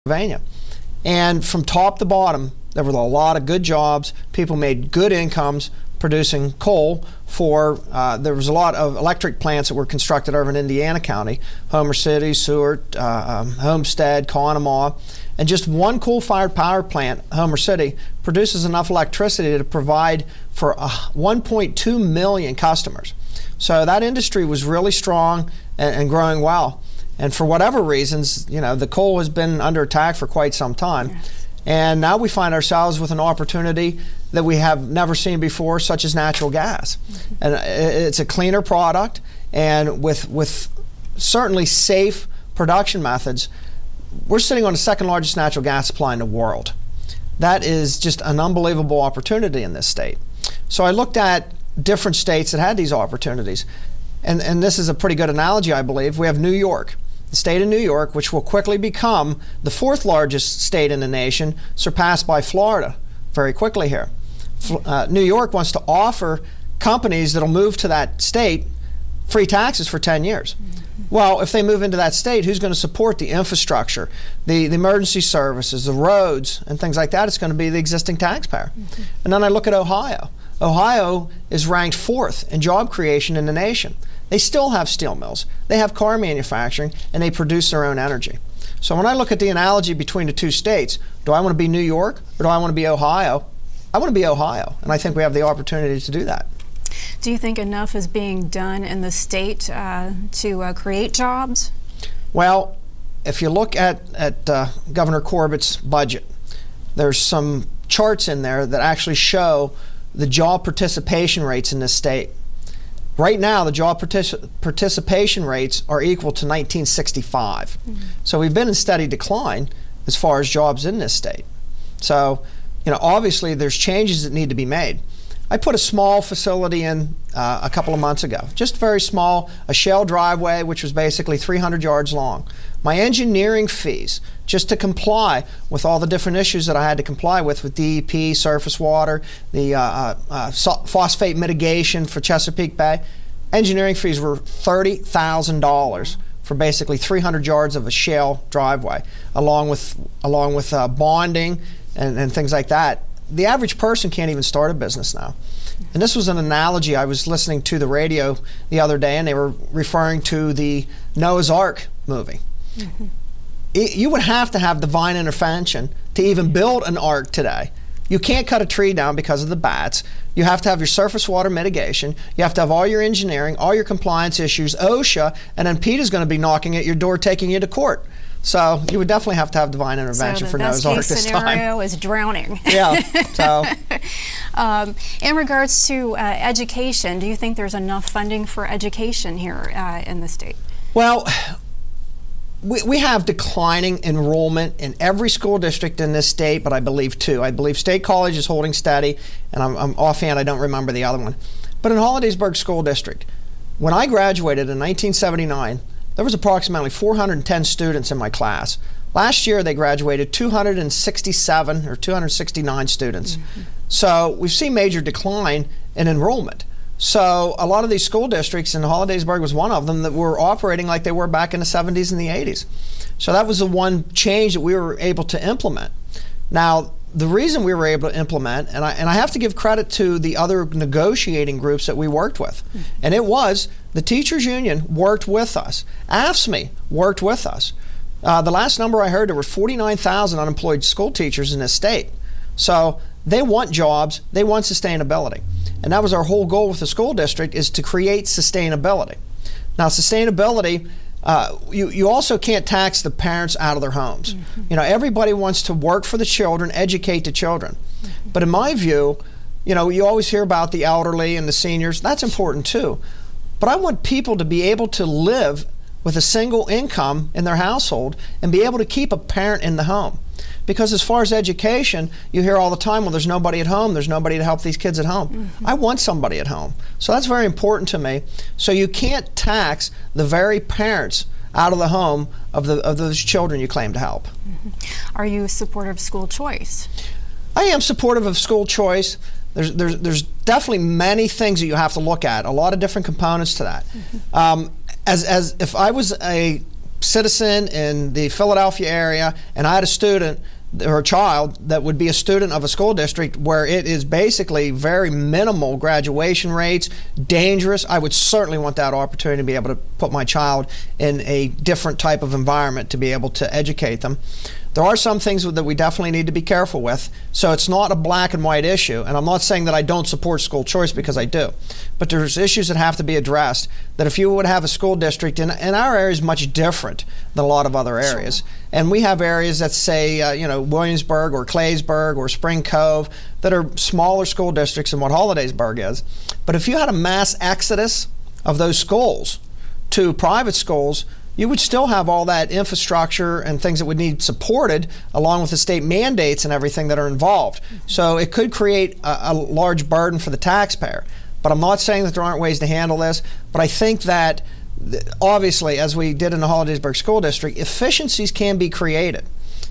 Pennsylvania. And from top to bottom, there were a lot of good jobs. People made good incomes producing coal for, there was a lot of electric plants that were constructed over in Indiana County, Homer City, Seward, Homestead, Conemaugh. And just one coal-fired power plant, Homer City, produces enough electricity to provide for 1.2 million customers. So that industry was really strong and growing well. And for whatever reasons, you know, the coal has been under attack for quite some time. Yes. And now we find ourselves with an opportunity that we have never seen before, such as natural gas. Mm-hmm. And it's a cleaner product, and with certainly safe production methods, we're sitting on the second largest natural gas supply in the world. That is just an unbelievable opportunity in this state. So I looked at different states that had these opportunities. And this is a pretty good analogy, I believe. We have New York. The state of New York, which will quickly become the fourth largest state in the nation, surpassed by Florida very quickly here. New York wants to offer companies that'll move to that state free taxes for 10 years. Well, if they move into that state, who's going to support the infrastructure, the emergency services, the roads, and things like that? It's going to be the existing taxpayer. Mm-hmm. And then I look at Ohio. Ohio is ranked fourth in job creation in the nation. They still have steel mills, they have car manufacturing, and they produce their own energy. So when I look at the analogy between the two states, do I want to be New York or do I want to be Ohio? I want to be Ohio, and I think we have the opportunity to do that. Do you think enough is being done in the state to create jobs? Well, if you look at Governor Corbett's budget, there's some charts in there that actually show the job participation rates in this state. Right now, the job participation rates are equal to 1965. Mm-hmm. So we've been in steady decline as far as jobs in this state. So, you know, obviously there's changes that need to be made. I put a small facility in a couple of months ago, just very small, a shell driveway, which was basically 300 yards long. My engineering fees, just to comply with all the different issues that I had to comply with DEP, surface water, the phosphate mitigation for Chesapeake Bay, engineering fees were $30,000 for basically 300 yards of a shell driveway, along with bonding and things like that. The average person can't even start a business now. And this was an analogy. I was listening to the radio the other day, and they were referring to the Noah's Ark movie. Mm-hmm. You would have to have divine intervention to even build an ark today. You can't cut a tree down because of the bats. You have to have your surface water mitigation. You have to have all your engineering, all your compliance issues, OSHA, and then PETA's going to be knocking at your door, taking you to court. So you would definitely have to have divine intervention for Noah's Ark this time. So the best case scenario is drowning. Yeah. So, in regards to education, do you think there's enough funding for education here in the state? Well, we have declining enrollment in every school district in this state, but I believe two. I believe State College is holding steady, and I'm offhand, I don't remember the other one. But in Hollidaysburg School District, when I graduated in 1979, there was approximately 410 students in my class. Last year, they graduated 267 or 269 students. Mm-hmm. So we've seen major decline in enrollment. So a lot of these school districts, and Hollidaysburg was one of them, that were operating like they were back in the 70s and the 80s. So that was the one change that we were able to implement. Now, the reason we were able to implement, and I have to give credit to the other negotiating groups that we worked with, mm-hmm. and it was the teachers union worked with us. AFSCME worked with us. The last number I heard, there were 49,000 unemployed school teachers in this state. So they want jobs, they want sustainability. And that was our whole goal with the school district, is to create sustainability. Now, sustainability, you also can't tax the parents out of their homes. Mm-hmm. You know, everybody wants to work for the children, educate the children. Mm-hmm. But in my view, you know, you always hear about the elderly and the seniors. That's important too. But I want people to be able to live with a single income in their household and be able to keep a parent in the home. Because as far as education, you hear all the time, well, there's nobody at home, there's nobody to help these kids at home. Mm-hmm. I want somebody at home. So that's very important to me. So you can't tax the very parents out of the home of those children you claim to help. Mm-hmm. Are you supportive of school choice? I am supportive of school choice. There's definitely many things that you have to look at, a lot of different components to that. Mm-hmm. As if I was a citizen in the Philadelphia area and I had a student or a child that would be a student of a school district where it is basically very minimal graduation rates, dangerous, I would certainly want that opportunity to be able to put my child in a different type of environment to be able to educate them. There are some things that we definitely need to be careful with, so it's not a black and white issue, and I'm not saying that I don't support school choice because I do, but there's issues that have to be addressed that if you would have a school district, in our area is much different than a lot of other areas. Sure. And we have areas that say, Williamsburg or Claysburg or Spring Cove that are smaller school districts than what Hollidaysburg is. But if you had a mass exodus of those schools to private schools, you would still have all that infrastructure and things that would need supported along with the state mandates and everything that are involved. So it could create a large burden for the taxpayer. But I'm not saying that there aren't ways to handle this, but I think that obviously, as we did in the Hollidaysburg School District, efficiencies can be created.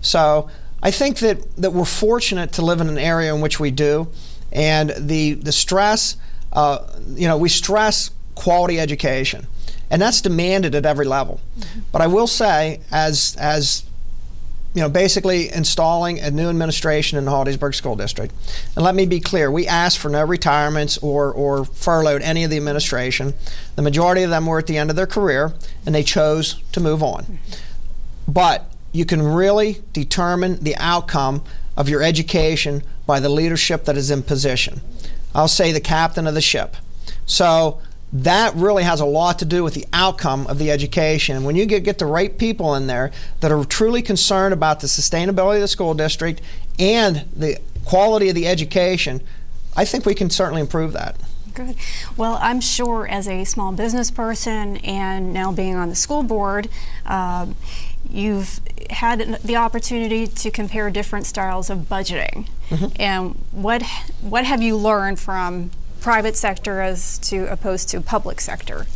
So I think that we're fortunate to live in an area in which we do, and the stress, we stress quality education. And that's demanded at every level. Mm-hmm. But I will say, as basically installing a new administration in the Hollidaysburg School District, and let me be clear, we asked for no retirements or furloughed any of the administration. The majority of them were at the end of their career, and they chose to move on. Mm-hmm. But you can really determine the outcome of your education by the leadership that is in position. I'll say the captain of the ship. So that really has a lot to do with the outcome of the education. When you get the right people in there that are truly concerned about the sustainability of the school district and the quality of the education, I think we can certainly improve that. Good. Well, I'm sure as a small business person and now being on the school board, you've had the opportunity to compare different styles of budgeting. Mm-hmm. And what have you learned from private sector as to opposed to public sector?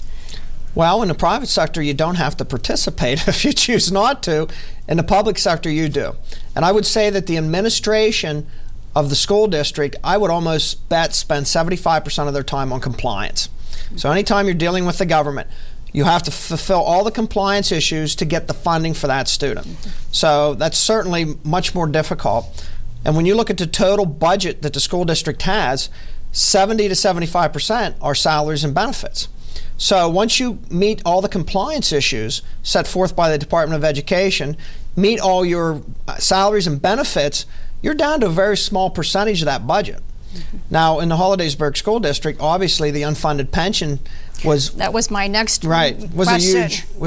Well, in the private sector, you don't have to participate if you choose not to. In the public sector, you do. And I would say that the administration of the school district, I would almost bet spend 75% of their time on compliance. So anytime you're dealing with the government, you have to fulfill all the compliance issues to get the funding for that student. So that's certainly much more difficult. And when you look at the total budget that the school district has, 70 to 75% are salaries and benefits. So once you meet all the compliance issues set forth by the Department of Education, meet all your salaries and benefits, you're down to a very small percentage of that budget. Mm-hmm. Now, in the Hollidaysburg School District, obviously the unfunded pension was... That was my next question. Was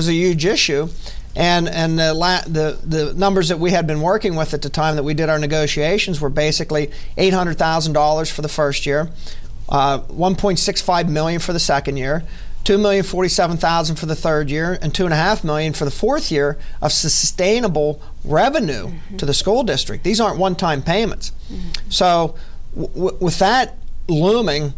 a huge issue. And the numbers that we had been working with at the time that we did our negotiations were basically $800,000 for the first year, $1.65 million for the second year, $2,047,000 for the third year, and $2.5 million for the fourth year of sustainable revenue mm-hmm. to the school district. These aren't one-time payments. Mm-hmm. So with that looming,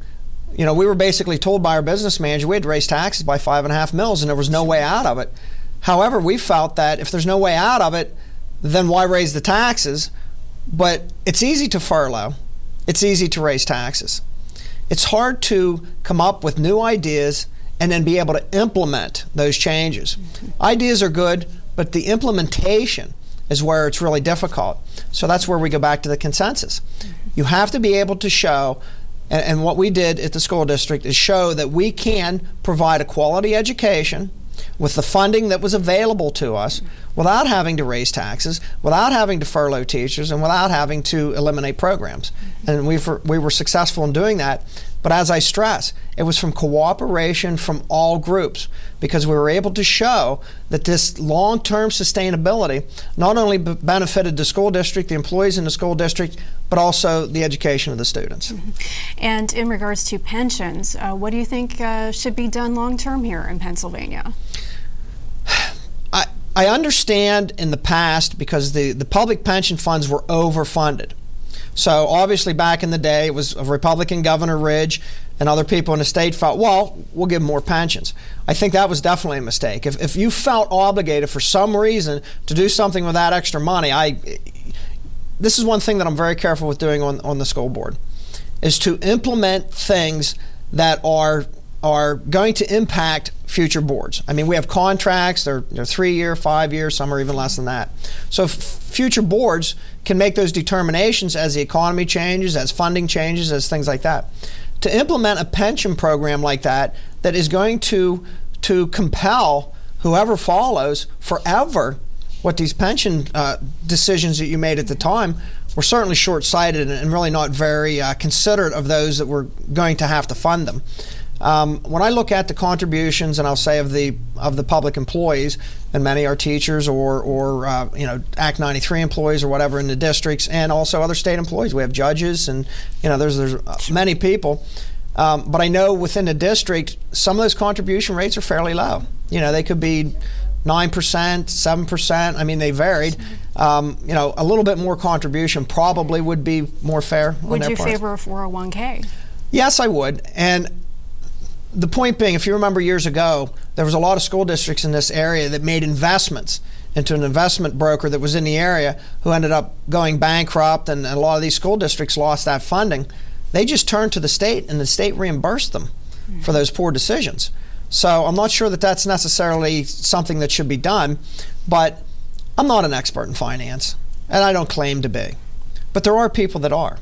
we were basically told by our business manager we had to raise taxes by $5.5 million, and there was no way out of it. However, we felt that if there's no way out of it, then why raise the taxes? But it's easy to furlough. It's easy to raise taxes. It's hard to come up with new ideas and then be able to implement those changes. Mm-hmm. Ideas are good, but the implementation is where it's really difficult. So that's where we go back to the consensus. Mm-hmm. You have to be able to show, and what we did at the school district is show that we can provide a quality education with the funding that was available to us without having to raise taxes, without having to furlough teachers, and without having to eliminate programs. And we were successful in doing that. But as I stress, it was from cooperation from all groups, because we were able to show that this long-term sustainability not only benefited the school district, the employees in the school district, but also the education of the students. Mm-hmm. And in regards to pensions, what do you think should be done long-term here in Pennsylvania? I understand in the past, because the public pension funds were overfunded. So obviously back in the day, it was a Republican Governor Ridge and other people in the state felt, well, we'll give more pensions. I think that was definitely a mistake. If you felt obligated for some reason to do something with that extra money, this is one thing that I'm very careful with doing on the school board, is to implement things that are are going to impact future boards. I mean, we have contracts, they're 3-year, 5-year, some are even less than that. So future boards can make those determinations as the economy changes, as funding changes, as things like that. To implement a pension program like that is going to compel whoever follows forever what these pension decisions that you made at the time were certainly short-sighted and really not very considerate of those that were going to have to fund them. When I look at the contributions, and I'll say of the public employees, and many are teachers or Act 93 employees or whatever in the districts, and also other state employees. We have judges, and there's many people. But I know within the district, some of those contribution rates are fairly low. They could be 9%, 7%. I mean, they varied. A little bit more contribution probably would be more fair. Would you favor a 401k? Yes, I would. And the point being, if you remember years ago, there was a lot of school districts in this area that made investments into an investment broker that was in the area who ended up going bankrupt, and a lot of these school districts lost that funding. They just turned to the state, and the state reimbursed them for those poor decisions. So I'm not sure that that's necessarily something that should be done, but I'm not an expert in finance, and I don't claim to be. But there are people that are.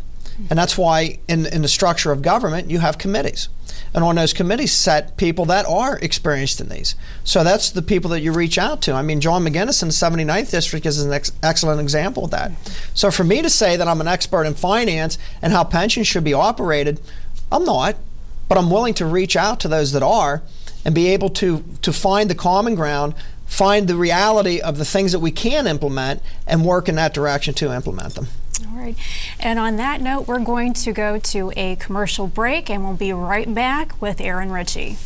And that's why in the structure of government, you have committees. And on those committees set people that are experienced in these. So that's the people that you reach out to. I mean, John McGinnis in the 79th District is an excellent example of that. So for me to say that I'm an expert in finance and how pensions should be operated, I'm not. But I'm willing to reach out to those that are and be able to find the common ground, find the reality of the things that we can implement, and work in that direction to implement them. All right. And on that note, we're going to go to a commercial break, and we'll be right back with Aaron Ritchey.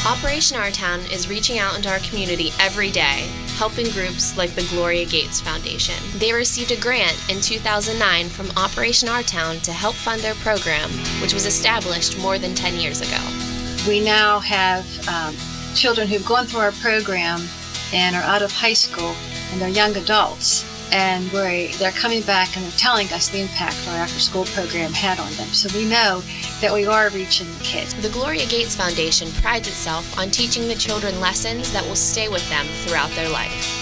Operation Our Town is reaching out into our community every day, helping groups like the Gloria Gates Foundation. They received a grant in 2009 from Operation Our Town to help fund their program, which was established more than 10 years ago. We now have children who've gone through our program and are out of high school, and they're young adults. And they're coming back and they're telling us the impact our after-school program had on them. So we know that we are reaching the kids. The Gloria Gates Foundation prides itself on teaching the children lessons that will stay with them throughout their life.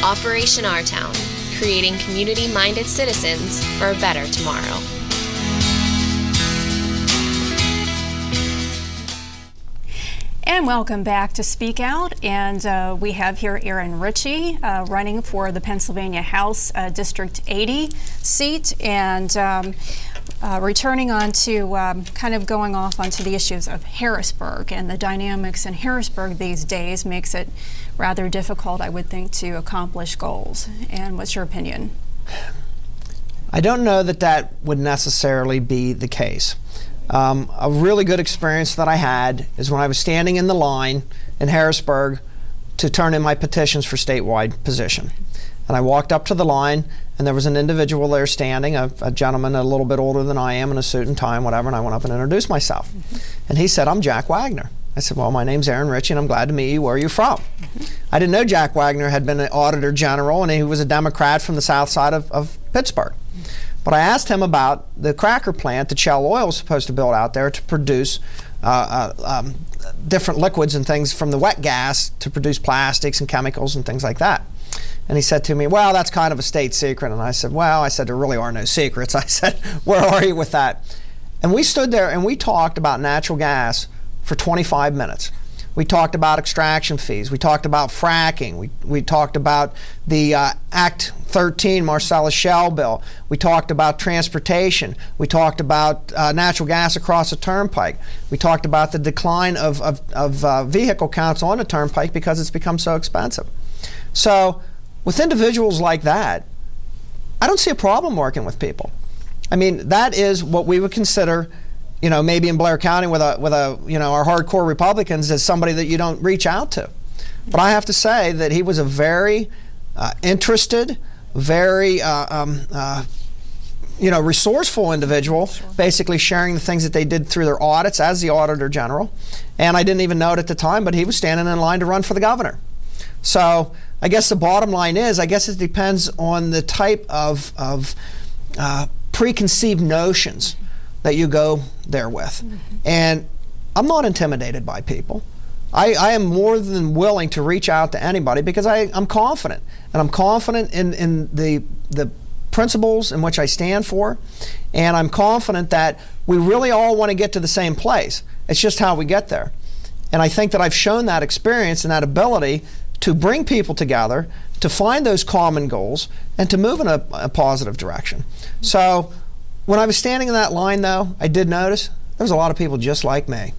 Operation Our Town, creating community-minded citizens for a better tomorrow. And welcome back to Speak Out, and we have here Aaron Ritchey running for the Pennsylvania House District 80 seat, and returning on to kind of going off onto the issues of Harrisburg, and the dynamics in Harrisburg these days makes it rather difficult, I would think, to accomplish goals. And what's your opinion? I don't know that would necessarily be the case. A really good experience that I had is when I was standing in the line in Harrisburg to turn in my petitions for statewide position. And I walked up to the line, and there was an individual there standing, a gentleman a little bit older than I am, in a suit and tie and whatever, and I went up and introduced myself. And he said, "I'm Jack Wagner." I said, "Well, my name's Aaron Ritchey, and I'm glad to meet you. Where are you from?" I didn't know Jack Wagner had been an Auditor General, and he was a Democrat from the south side of Pittsburgh. But I asked him about the cracker plant that Shell Oil was supposed to build out there to produce different liquids and things from the wet gas to produce plastics and chemicals and things like that. And he said to me, "Well, that's kind of a state secret." And I said, "Well," there really are no secrets. I said, "Where are you with that?" And we stood there and we talked about natural gas for 25 minutes. We talked about extraction fees. We talked about fracking. We talked about the Act 13 Marcellus Shell bill. We talked about transportation. We talked about natural gas across the turnpike. We talked about the decline of vehicle counts on the turnpike because it's become so expensive. So with individuals like that, I don't see a problem working with people. I mean, that is what we would consider, maybe in Blair County with our hardcore Republicans, as somebody that you don't reach out to. But I have to say that he was a very interested, very resourceful individual, basically sharing the things that they did through their audits as the Auditor General. And I didn't even know it at the time, but he was standing in line to run for the governor. So I guess the bottom line is, I guess it depends on the type of preconceived notions that you go there with. And I'm not intimidated by people. I am more than willing to reach out to anybody because I'm confident. And I'm confident in the principles in which I stand for. And I'm confident that we really all want to get to the same place. It's just how we get there. And I think that I've shown that experience and that ability to bring people together, to find those common goals, and to move in a positive direction. So when I was standing in that line, though, I did notice there was a lot of people just like me.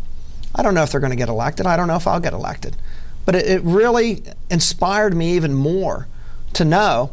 I don't know if they're going to get elected. I don't know if I'll get elected. But it really inspired me even more to know